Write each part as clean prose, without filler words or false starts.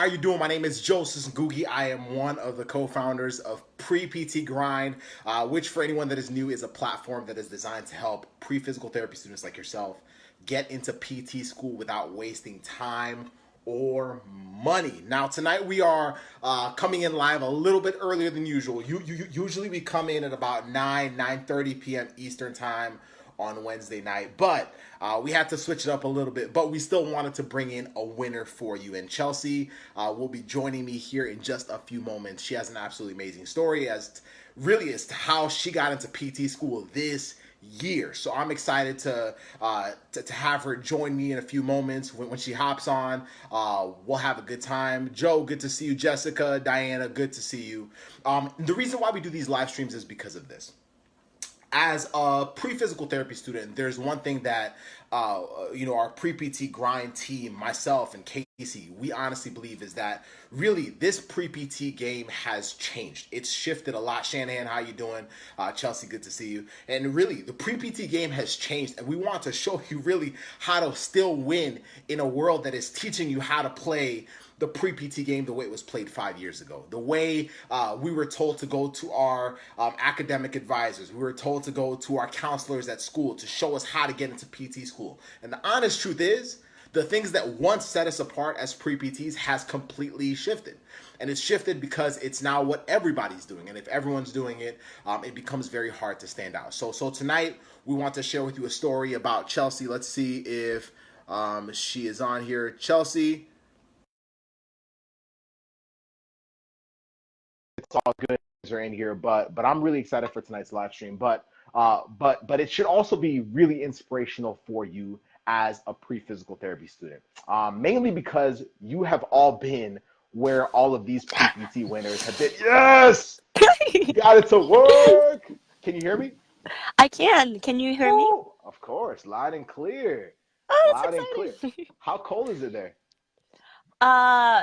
are you doing? My name is Joseph Ngugi. I am one of the co-founders of Pre-PT Grind, which for anyone that is new is a platform that is designed to help pre-physical therapy students like yourself get into PT school without wasting time or money. Now tonight we are coming in live a little bit earlier than usual. Usually we come in at about 9:30 p.m. Eastern time on Wednesday night, but we had to switch it up a little bit, but we still wanted to bring in a winner for you. And Chelsea will be joining me here in just a few moments. She has an absolutely amazing story as to how she got into PT school this year. So I'm excited to have her join me in a few moments when she hops on. We'll have a good time. Joe, good to see you. Jessica, Diana, good to see you. The reason why we do these live streams is because of this. As a pre-physical therapy student, there's one thing that our pre-PT grind team, myself and Casey, we honestly believe is that really this pre-PT game has changed. It's shifted a lot. Shanahan, how you doing? Chelsea, good to see you. And really, the pre-PT game has changed, and we want to show you really how to still win in a world that is teaching you how to play the pre-PT game the way it was played 5 years ago. The way we were told to go to our academic advisors. We were told to go to our counselors at school to show us how to get into PT school. And the honest truth is, the things that once set us apart as pre-PTs has completely shifted. And it's shifted because it's now what everybody's doing. And if everyone's doing it, it becomes very hard to stand out. So tonight, we want to share with you a story about Chelsea. Let's see if she is on here. Chelsea. It's all good are in here, but I'm really excited for tonight's live stream. But it should also be really inspirational for you as a pre-physical therapy student, mainly because you have all been where all of these pre-PT winners have been. Yes, got it to work. Can you hear me? I can. Can you hear me? Of course, loud and clear. Oh, Loud that's and clear. exciting. How cold is it there? Uh,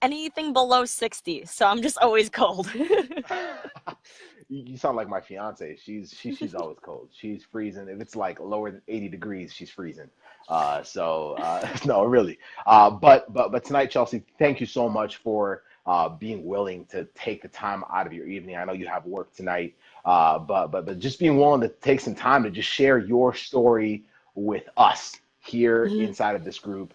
Anything below 60, so I'm just always cold. You sound like my fiance. She's always cold. She's freezing. If it's like lower than 80 degrees, she's freezing. No, really. But tonight, Chelsea, thank you so much for being willing to take the time out of your evening. I know you have work tonight, but just being willing to take some time to just share your story with us here Mhm. inside of this group.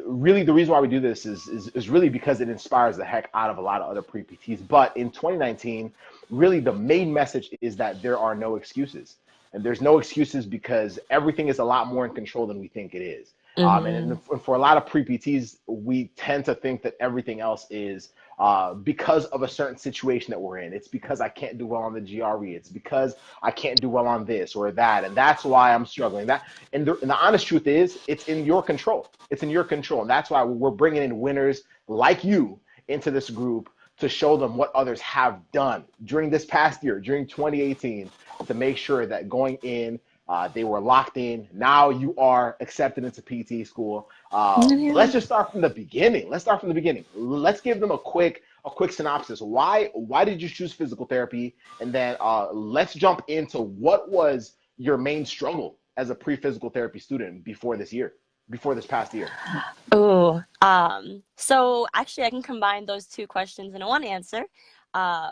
Really, the reason why we do this is really because it inspires the heck out of a lot of other pre-PTs. But in 2019, really the main message is that there are no excuses. And there's no excuses because everything is a lot more in control than we think it is. And Mhm. for a lot of pre-PTs, we tend to think that everything else is because of a certain situation that we're in. It's because I can't do well on the GRE. It's because I can't do well on this or that. And that's why I'm struggling. And the honest truth is, it's in your control. It's in your control. And that's why we're bringing in winners like you into this group to show them what others have done during this past year, during 2018, to make sure that going in, they were locked in. Now you are accepted into PT school. But let's just start from the beginning. Let's give them a quick synopsis. Why did you choose physical therapy? And then let's jump into what was your main struggle as a pre-physical therapy student before this past year. Oh, so actually, I can combine those two questions in one answer. Uh,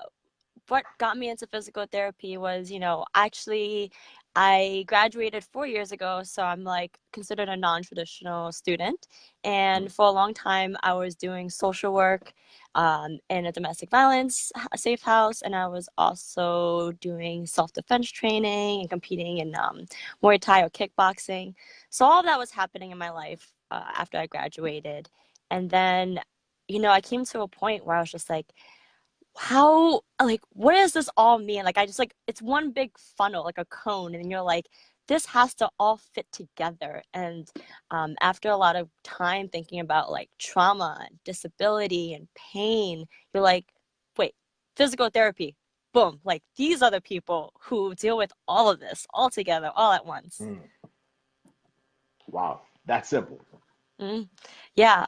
what got me into physical therapy was, actually I graduated 4 years ago, so I'm like considered a non-traditional student. And for a long time, I was doing social work in a domestic violence safe house, and I was also doing self-defense training and competing in Muay Thai or kickboxing. So all of that was happening in my life after I graduated. And then, I came to a point where I was just like, how, like, what does this all mean? Like, I just like, it's one big funnel, like a cone, and you're like, this has to all fit together. And after a lot of time thinking about like trauma, and disability, and pain, you're like, wait, physical therapy, boom, like these are the people who deal with all of this all together, all at once. Mm, wow, that's simple. Mm. Yeah.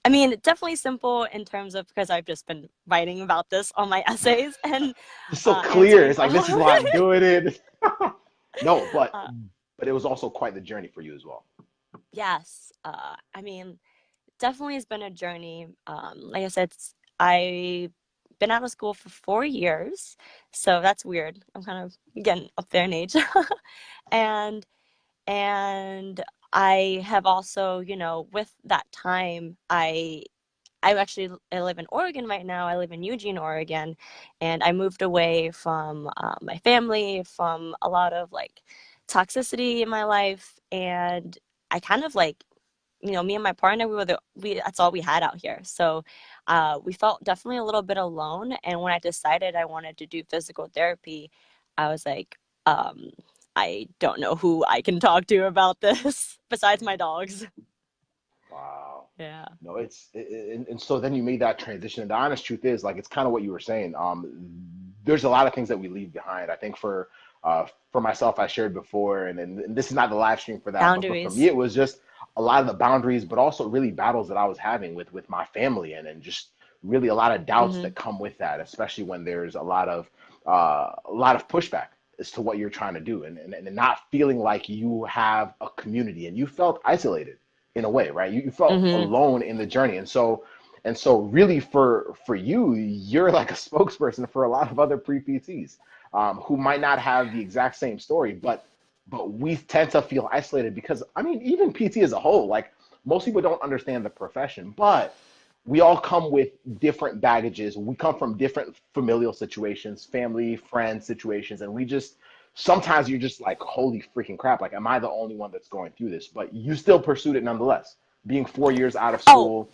I mean, definitely simple in terms of because I've just been writing about this on my essays and It's so clear. answering It's like all this is of why I'm it. doing it. No, Uh, but it was also quite the journey for you as well. yes. I mean, definitely has been a journey. Like I said, I've been out of school for 4 years, so that's weird. I'm kind of getting up there in age. And and I have also, with that time, I live in Oregon right now. I live in Eugene, Oregon, and I moved away from my family, from a lot of like toxicity in my life, and I kind of like, me and my partner, we that's all we had out here. So we felt definitely a little bit alone. And when I decided I wanted to do physical therapy, I was like, um, I don't know who I can talk to about this besides my dogs. Wow. Yeah. No, and so then you made that transition. And the honest truth is, like, it's kind of what you were saying. There's a lot of things that we leave behind. I think for myself, I shared before, and this is not the live stream for that, but for me, Boundaries. it was just a lot of the boundaries, but also really battles that I was having with my family, and just really a lot of doubts Hmm. that come with that, especially when there's a lot of pushback as to what you're trying to do, and not feeling like you have a community, and you felt isolated in a way, right? You felt Hmm. alone in the journey, and so really for you, you're like a spokesperson for a lot of other pre-PTs who might not have the exact same story, but we tend to feel isolated because I mean, even PT as a whole, like most people don't understand the profession, but we all come with different baggages. We come from different familial situations, family, friend situations, and we just sometimes you're just like, holy freaking crap! Like, am I the only one that's going through this? But you still pursued it nonetheless, being 4 years out of Oh, school.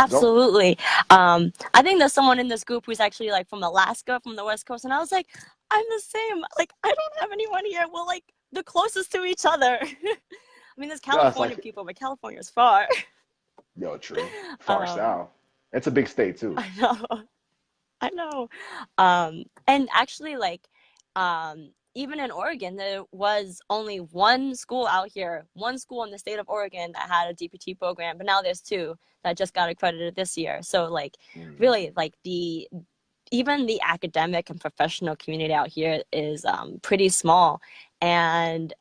Go. absolutely. I think there's someone in this group who's actually like from Alaska, from the West Coast, and I was like, I'm the same. Like, I don't have anyone here. We're like the closest to each other. I mean, there's No, it's California like, people, but California's far. yo, true. Far Um, south. It's a big state too. I know. I know. And actually, like, even in Oregon, there was only one school out here, one school in the state of Oregon that had a DPT program, but now there's two that just got accredited this year. So, like, Mm, really, like even the academic and professional community out here is pretty small. And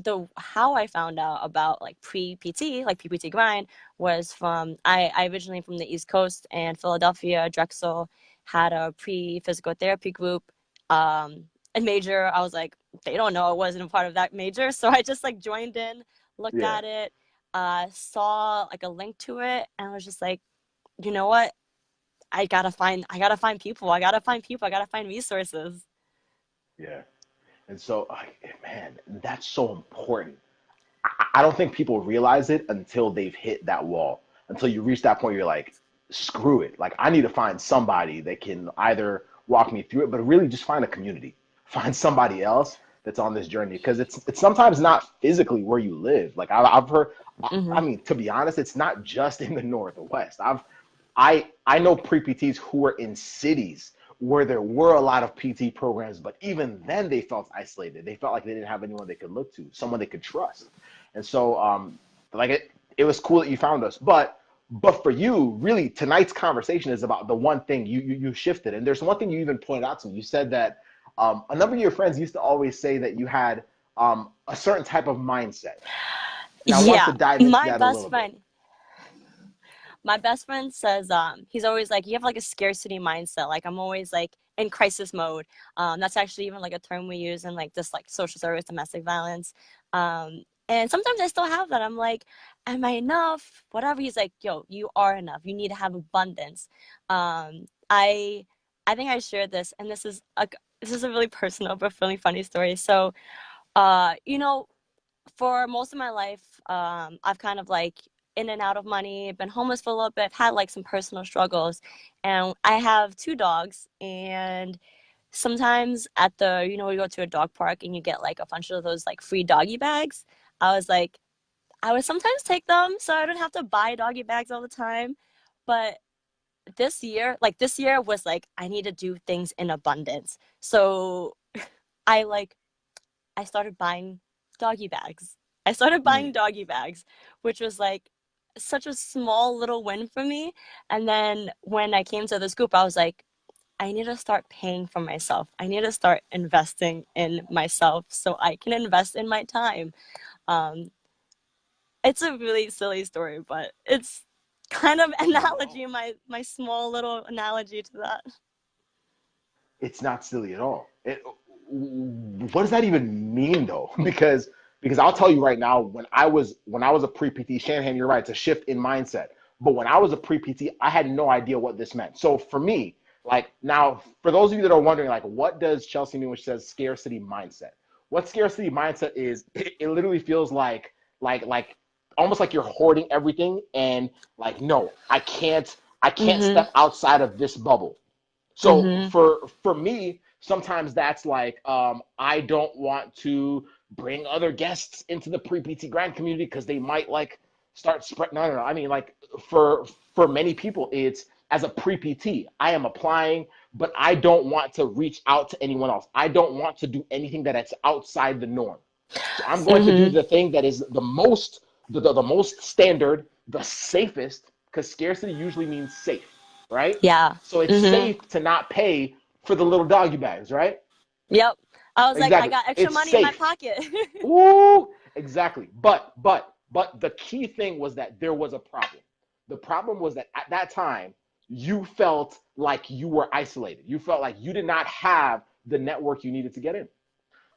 the how I found out about like pre-PT, like PPT grind, was from I originally from the East Coast, and Philadelphia Drexel had a pre-physical therapy group. And major, I was like, they don't know I wasn't a part of that major, so I just like joined in, looked yeah, at it, saw like a link to it, and I was just like, you know what? I gotta find people. I gotta find people. I gotta find resources. yeah. And so, man, that's so important. I don't think people realize it until they've hit that wall. Until you reach that point, you're like, screw it. Like, I need to find somebody that can either walk me through it, but really just find a community. Find somebody else that's on this journey because it's sometimes not physically where you live. Like I've heard, I Hmm. mean, to be honest, it's not just in the Northwest. I know pre-PTs who were in cities where there were a lot of PT programs, but even then they felt isolated. They felt like they didn't have anyone they could look to, someone they could trust. And so, like it was cool that you found us, but for you, really, tonight's conversation is about the one thing you shifted. And there's one thing you even pointed out to me. You said that a number of your friends used to always say that you had a certain type of mindset. And I want to Yeah, dive into my that a best little bit. friend my best friend says he's always like, you have like a scarcity mindset. Like, I'm always like in crisis mode. That's actually even like a term we use in like this like social service domestic violence. And sometimes I still have that. I'm like, am I enough? Whatever. He's like, yo, you are enough. You need to have abundance. I think I shared this, and this is a really personal but really funny story. So you know, for most of my life, I've kind of like in and out of money, been homeless for a little bit, had like some personal struggles. And I have two dogs. And sometimes at we go to a dog park and you get like a bunch of those like free doggy bags. I was like, I would sometimes take them so I don't have to buy doggy bags all the time. But this year was like, I need to do things in abundance. So I like I started buying doggy bags. I started buying Mm, doggy bags, which was like such a small little win for me. And then when I came to this group, I was like, I need to start paying for myself. I need to start investing in myself so I can invest in my time. Um, It's a really silly story, but it's kind of No, analogy, my small little analogy to that. it's not silly at all. What does that even mean though? Because I'll tell you right now, when I was a pre PT, Shanahan, you're right, it's a shift in mindset. But when I was a pre PT, I had no idea what this meant. So for me, like now, for those of you that are wondering, like, what does Chelsea mean when she says scarcity mindset? What scarcity mindset is? It literally feels like almost like you're hoarding everything, and like, no, I can't Mhm. step outside of this bubble. So Mhm. for me, sometimes that's like I don't want to bring other guests into the pre PT grind community because they might like start spread. No, no, no. I mean, like for many people, it's as a pre PT, I am applying, but I don't want to reach out to anyone else. I don't want to do anything that's outside the norm. So I'm going to do Mhm. the thing that is the most standard, the safest, because scarcity usually means safe, right? Yeah. So it's Mhm. safe to not pay for the little doggy bags, right? Yep. I was like, I Exactly. got extra It's money in my safe. pocket. Ooh, exactly. But the key thing was that there was a problem. The problem was that at that time you felt like you were isolated. You felt like you did not have the network you needed to get in.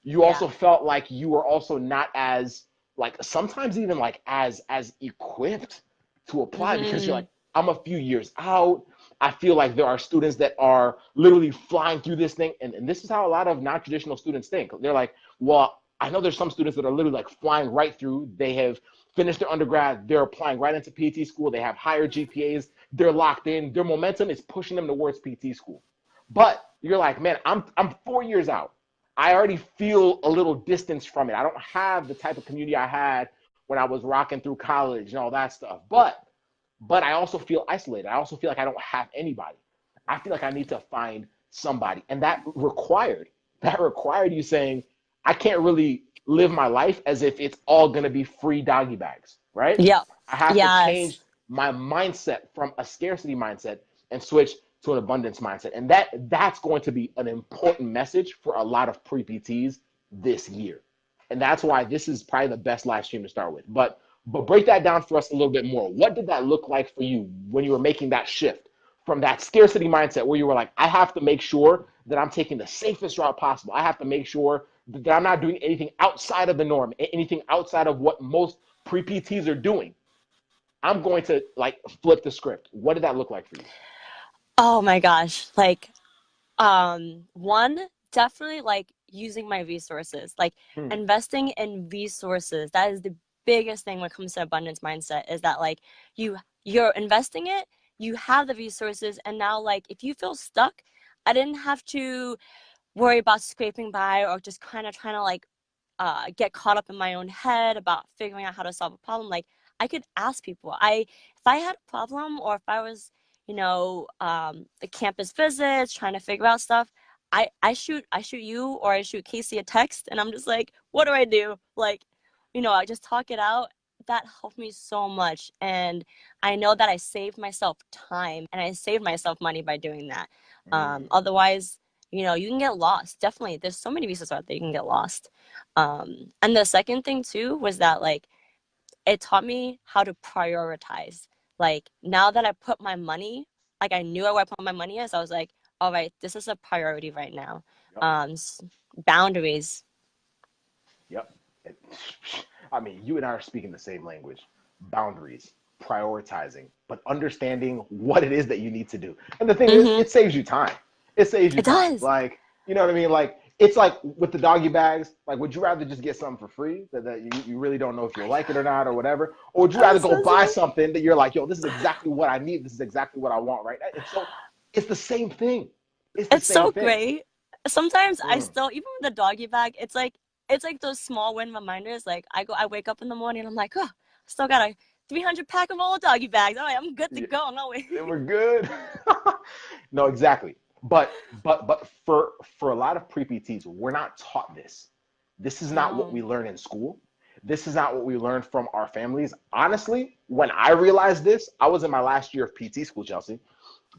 You Yeah. also felt like you were also not as like sometimes even like as equipped to apply because you're like, Mhm. I'm a few years out. I feel like there are students that are literally flying through this thing, and this is how a lot of non-traditional students think. They're like, well, I know there's some students that are literally like flying right through. They have finished their undergrad, they're applying right into PT school, they have higher GPAs, they're locked in, their momentum is pushing them towards PT school. But you're like, man, I'm 4 years out. I already feel a little distance from it. I don't have the type of community I had when I was rocking through college and all that stuff. But I also feel isolated. I also feel like I don't have anybody. I feel like I need to find somebody. And that required you saying, I can't really live my life as if it's all gonna be free doggy bags, right? Yep. I have to change Yes. my mindset from a scarcity mindset and switch to an abundance mindset. And that's going to be an important message for a lot of pre-PTs this year. And that's why this is probably the best live stream to start with. But break that down for us a little bit more. What did that look like for you when you were making that shift from that scarcity mindset where you were like, I have to make sure that I'm taking the safest route possible. I have to make sure that I'm not doing anything outside of the norm, anything outside of what most pre-PTs are doing. I'm going to like flip the script. What did that look like for you? Oh my gosh. Like, one, definitely like using my resources, like Hmm. investing in resources. That is the biggest thing when it comes to abundance mindset is that like you're investing it, you have the resources, and now like if you feel stuck, I didn't have to worry about scraping by or just kind of trying to like get caught up in my own head about figuring out how to solve a problem. Like I could ask people. If I had a problem or if I was, the campus visits trying to figure out stuff, I shoot you or I shoot Casey a text, and I'm just like, what do I do? Like, I just talk it out. That helped me so much, and I know that I saved myself time and I saved myself money by doing that. Mm. Otherwise, you can get lost. Definitely, there's so many resources out there you can get lost. And the second thing too was that like it taught me how to prioritize. Like now that I put my money, like I knew where I put my money is, I was like, all right, this is a priority right now. Yep. Um, Boundaries. Yep. I mean, you and I are speaking the same language. Boundaries, prioritizing, but understanding what it is that you need to do. And the thing is, Mm-hmm. it saves you time. It saves you It time. does. Like, you know what I mean? Like, it's like with the doggy bags, like, would you rather just get something for free that you really don't know if you'll like it or not or whatever? Or would you I rather was go so buy sorry. something that you're like, yo, this is exactly what I need. This is exactly what I want right now. And so it's the same thing. It's the It's same so thing. great. Sometimes I Mm. still, even with the doggy bag, it's like those small win reminders. Like I wake up in the morning and I'm like, oh, I still got a 300 pack of all doggy bags. All right, I'm good to Yeah, go. No way. we're good. No, exactly. But for a lot of pre-PTs, we're not taught this. This is not what No. we learn in school. This is not what we learn from our families. Honestly, when I realized this, I was in my last year of PT school, Chelsea.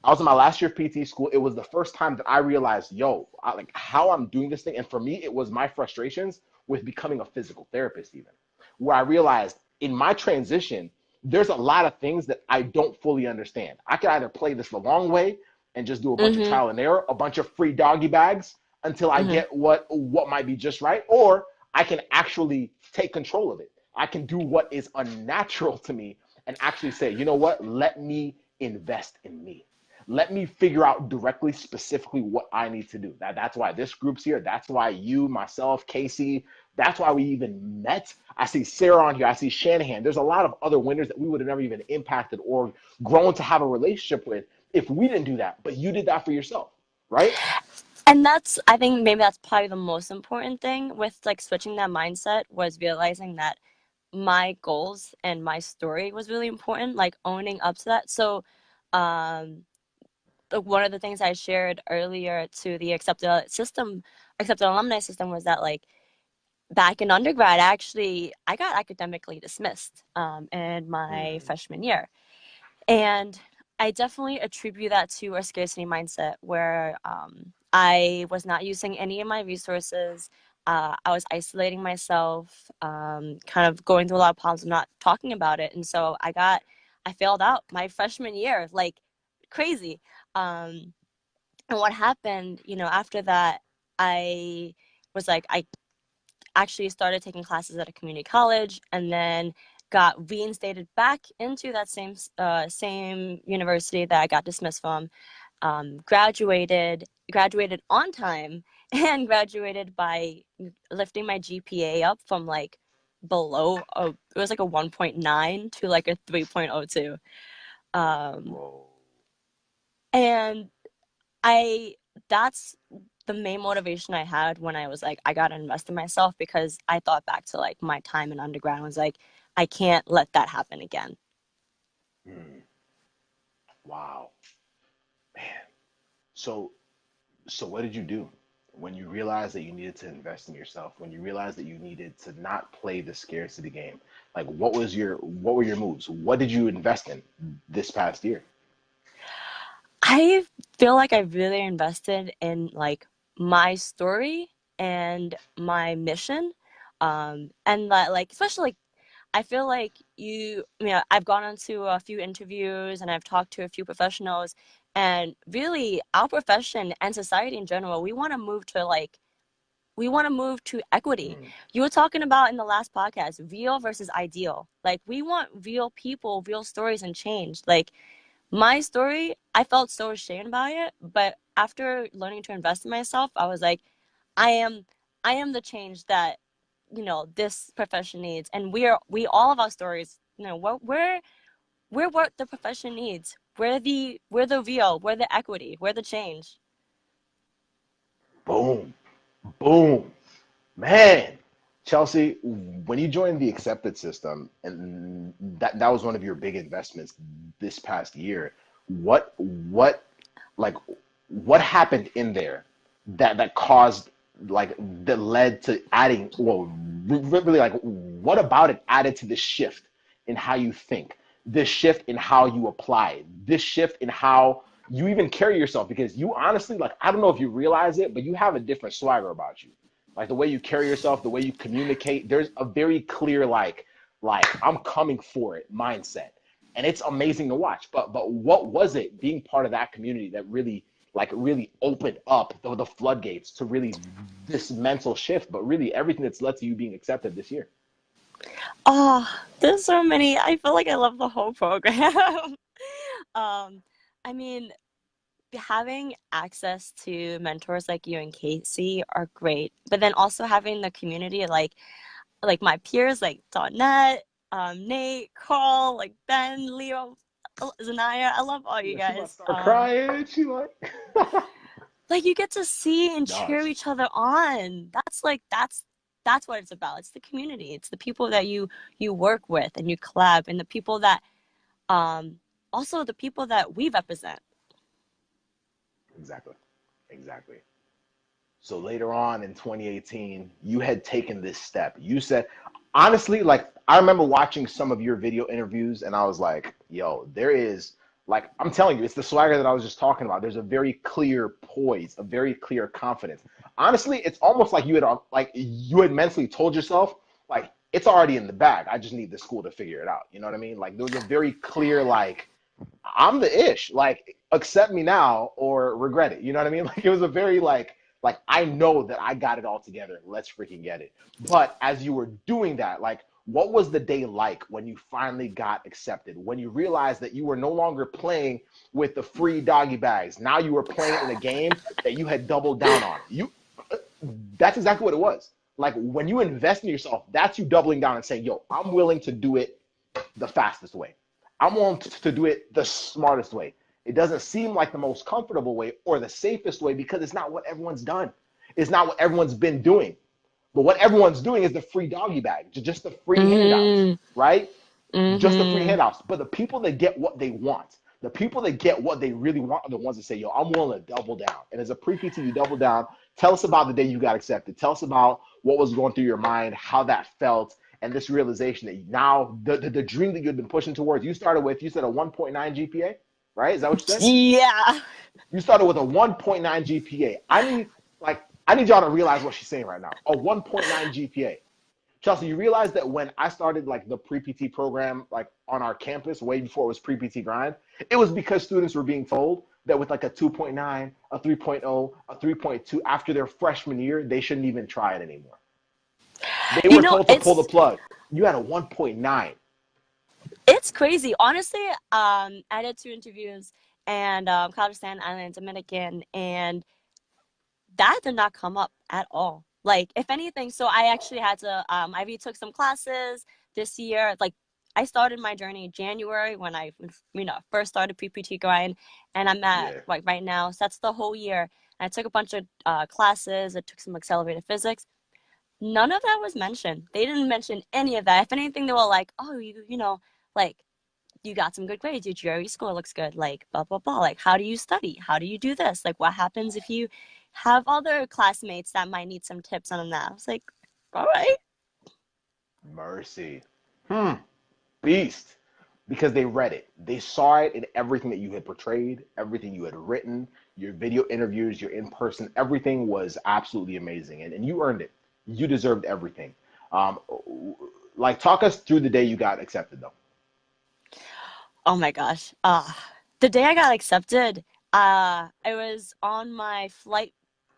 I was in my last year of PT school. It was the first time that I realized, yo, like how I'm doing this thing. And for me, it was my frustrations with becoming a physical therapist, even where I realized in my transition, there's a lot of things that I don't fully understand. I could either play this the long way and just do a bunch of Mm-hmm. trial and error, a bunch of free doggy bags until I Mm-hmm. get what might be just right, or I can actually take control of it. I can do what is unnatural to me and actually say, you know what? Let me invest in me. Let me figure out directly, specifically what I need to do. That's why this group's here. That's why you, myself, Casey, that's why we even met. I see Sarah on here. I see Shanahan. There's a lot of other winners that we would have never even impacted or grown to have a relationship with if we didn't do that. But you did that for yourself, right? And I think maybe that's probably the most important thing with like switching that mindset was realizing that my goals and my story was really important, like owning up to that. So, um, one of the things I shared earlier to the accepted alumni system was that like back in undergrad, actually, I got academically dismissed in my Mm, freshman year. And I definitely attribute that to a scarcity mindset where I was not using any of my resources. I was isolating myself, kind of going through a lot of problems, not talking about it. And so I failed out my freshman year, like crazy. Um, and what happened, after that, I was like, I actually started taking classes at a community college and then got reinstated back into that same university that I got dismissed from. Graduated on time, and graduated by lifting my GPA up from like it was like a 1.9 to like a 3.02. Um, whoa. and I that's the main motivation I had when I was like, I gotta invest in myself because I thought back to like my time in undergrad and was like, I can't let that happen again. Mm, wow, man. So, so what did you do when you realized that you needed to invest in yourself? When you realized that you needed to not play the scarcity game? Like, what were your moves? What did you invest in this past year? I feel like I really invested in like my story and my mission. And that like especially like I feel like I've gone on to a few interviews and I've talked to a few professionals, and really our profession and society in general, we want to move to equity. Mm, You were talking about in the last podcast, real versus ideal. Like we want real people, real stories and change. Like my story, I felt so ashamed about it, but after learning to invest in myself, I was like, I am I am the change that this profession needs, and we all of our stories, we're what the profession needs. We're the real, we're the equity, we're the change. boom, boom. Man, Chelsea, when you joined the accepted system, and that was one of your big investments this past year, what like what happened in there that caused like that led to adding well really like what about it added to this shift in how you think, this shift in how you apply, this shift in how you even carry yourself because you honestly like I don't know if you realize it, but you have a different swagger about you, like the way you carry yourself, the way you communicate. There's a very clear like I'm coming for it mindset, and it's amazing to watch. But what was it being part of that community that really opened up the floodgates to really this mental shift, but really everything that's led to you being accepted this year? Oh, there's so many. I feel like I love the whole program. um I mean, having access to mentors like you and Casey are great, but then also having the community like my peers like Donette, Nate, Carl, like Ben, Leo, Zanaya. I love all you Yeah, she about to guys. start crying. She like, Like you get to see and cheer gosh, each other on. That's what it's about. It's the community. It's the people that you work with and you collab, and the people that um also the people that we represent. exactly, exactly. So later on in 2018, you had taken this step. You said, honestly, like I remember watching some of your video interviews and I was like, yo, there is like I'm telling you, it's the swagger that I was just talking about. There's a very clear poise, a very clear confidence. Honestly, it's almost like you had mentally told yourself, like, it's already in the bag. I just need the school to figure it out. You know what I mean? Like there was a very clear like I'm the ish. Like accept me now or regret it. You know what I mean? Like it was a very like I know that I got it all together. Let's freaking get it. But as you were doing that, like what was the day like when you finally got accepted? When you realized that you were no longer playing with the free doggy bags. Now you were playing in a game that you had doubled down on. That's exactly what it was. Like when you invest in yourself, that's you doubling down and saying, yo, I'm willing to do it the fastest way. I'm willing to do it the smartest way. It doesn't seem like the most comfortable way or the safest way because it's not what everyone's done. It's not what everyone's been doing. But what everyone's doing is the free doggy bag, just the free handouts, Mm, right? Just the free mm-hmm. handouts. But the people that get what they want, the people that get what they really want are the ones that say, yo, I'm willing to double down. And as a pre-PT, you double down. Tell us about the day you got accepted. Tell us about what was going through your mind, how that felt, and this realization that now the dream that you'd been pushing towards, you started with, you said a 1.9 GPA, right? Is that what you said? Yeah. You started with a 1.9 GPA. I need y'all to realize what she's saying right now. A 1.9 GPA. Chelsea, you realize that when I started like the pre-PT program, like on our campus, way before it was pre-PT grind, it was because students were being told that with like a 2.9, a 3.0, a 3.2 after their freshman year, they shouldn't even try it anymore. They You were know, told to pull the plug. You had a 1.9. it's crazy. Honestly, I did 2 interviews and Pakistan, Island, Dominican, and that did not come up at all. Like, if anything, so I actually had to, I retook some classes this year. Like, I started my journey in January when I, first started PPT grind, and I'm at, Yeah. like, right now. So that's the whole year. And I took a bunch of classes. I took some accelerated physics. None of that was mentioned. They didn't mention any of that. If anything, they were like, oh, like, you got some good grades, your GRE score looks good, like blah blah blah. Like, how do you study? How do you do this? Like, what happens if you have other classmates that might need some tips on that? I was like, all right. Mercy. Beast. Because they read it. They saw it in everything that you had portrayed, everything you had written, your video interviews, your in person, everything was absolutely amazing. And you earned it. You deserved everything. Um, like, talk us through the day you got accepted, though. Oh my gosh. The day I got accepted, I was on my flight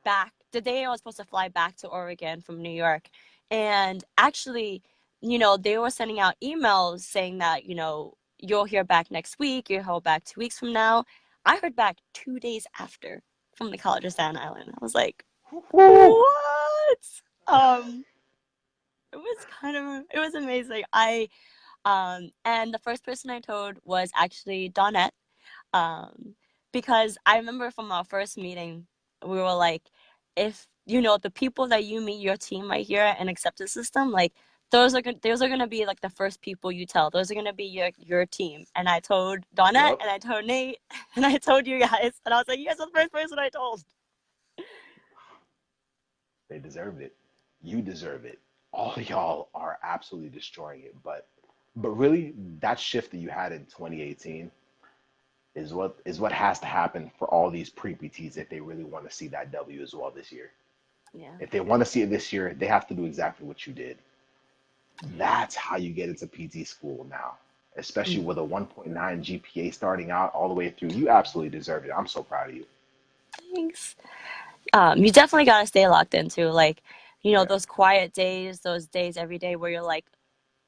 back, the day I was supposed to fly back to Oregon from New York. And actually, they were sending out emails saying that, you'll hear back next week, you'll hear back 2 weeks from now. I heard back 2 days after from the College of Staten Island. I was like, Woo! what? Um, it was amazing. And the first person I told was actually Dawnette, um, because I remember from our first meeting, we were like, if the people that you meet your team right here and acceptance system, like those are gonna be like the first people you tell. Those are gonna be your team. And I told Dawnette, Yup. and I told Nate, and I told you guys, and I was like, you guys are the first person I told. They deserved it. You deserve it. All of y'all are absolutely destroying it. But really, that shift that you had in 2018 is what has to happen for all these pre-PTs if they really want to see that W as well this year. Yeah. If they want to see it this year, they have to do exactly what you did. That's how you get into PT school now, especially with a 1.9 GPA starting out all the way through. You absolutely deserve it. I'm so proud of you. Thanks. You definitely gotta stay locked into, like, Yeah. those quiet days, those days every day where you're like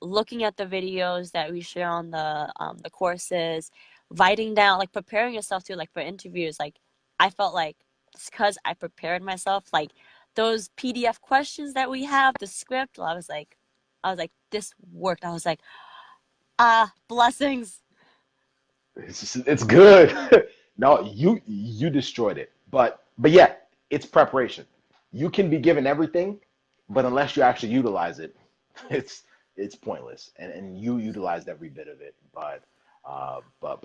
looking at the videos that we share on the courses, writing down, like preparing yourself to, like, for interviews. Like, I felt like it's because I prepared myself, like those PDF questions that we have, the script. This worked. I was like, blessings. It's good. No, you destroyed it. But yeah, it's preparation. You can be given everything, but unless you actually utilize it, it's it's pointless. And you utilized every bit of it. But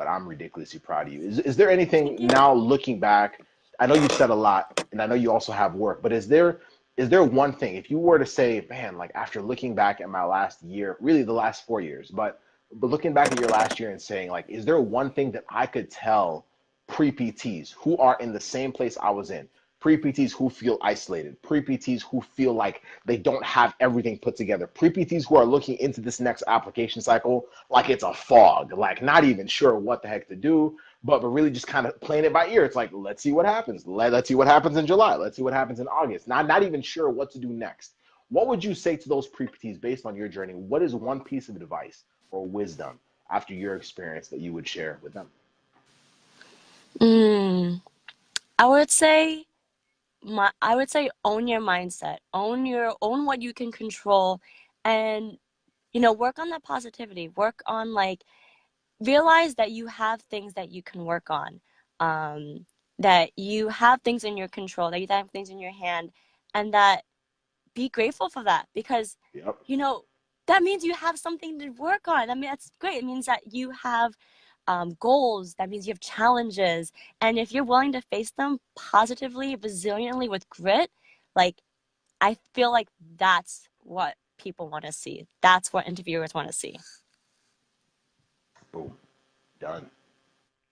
I'm ridiculously proud of you. Is there Thank anything you. now looking back? I know you've said a lot, and I know you also have work, but is there one thing, if you were to say, man, like after looking back at my last year, really the last 4 years, but looking back at your last year and saying, like, is there one thing that I could tell pre-PTs who are in the same place I was in? pre-PTs who feel isolated, pre-PTs who feel like they don't have everything put together, pre-PTs who are looking into this next application cycle like it's a fog, like not even sure what the heck to do, but really just kind of playing it by ear. It's like, let's see what happens. Let's see what happens in July. Let's see what happens in August. Not even sure what to do next. What would you say to those pre-PTs based on your journey? What is one piece of advice or wisdom after your experience that you would share with them? Mm, I would say I would say own your mindset, own what you can control, and work on that positivity. Work on like realize that you have things that you can work on, that you have things in your control, that you have things in your hand, and that be grateful for that because Yep. you know that means you have something to work on. I mean, that's great. It means that you have goals. That means you have challenges, and if you're willing to face them positively, resiliently, with grit, like I feel like that's what people want to see. That's what interviewers want to see. Boom. Done.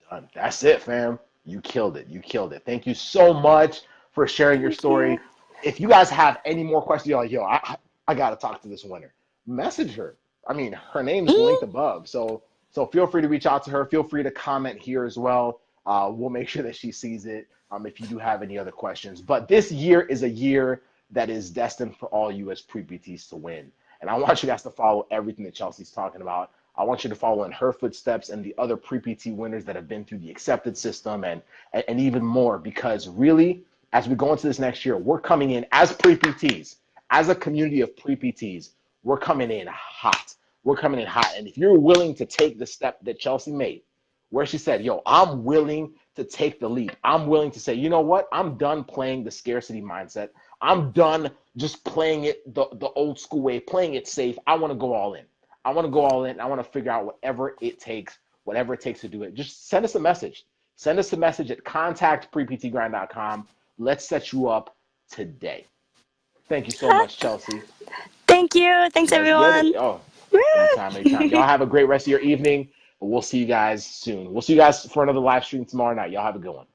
Done. That's it, fam. You killed it. You killed it. Thank you so much for sharing your Thank you. story. If you guys have any more questions, you're like, yo, I got to talk to this winner. Message her. I mean, her name's linked Mm, above. So feel free to reach out to her. Feel free to comment here as well. We'll make sure that she sees it if you do have any other questions. But this year is a year that is destined for all you as pre-PTs to win. And I want you guys to follow everything that Chelsea's talking about. I want you to follow in her footsteps and the other pre-PT winners that have been through the accepted system and even more, because really, as we go into this next year, we're coming in as pre-PTs, as a community of pre-PTs, we're coming in hot. We're coming in hot. And if you're willing to take the step that Chelsea made, where she said, yo, I'm willing to take the leap. I'm willing to say, you know what? I'm done playing the scarcity mindset. I'm done just playing it the old school way, playing it safe. I want to go all in. I want to go all in. I want to figure out whatever it takes to do it. Just send us a message. Send us a message at contactpreptgrind.com. Let's set you up today. Thank you so much, Chelsea. thank you. Thanks, Let's get it. everyone. Oh, anytime, anytime. Woo! Y'all have a great rest of your evening. We'll see you guys soon. We'll see you guys for another live stream tomorrow night. Y'all have a good one.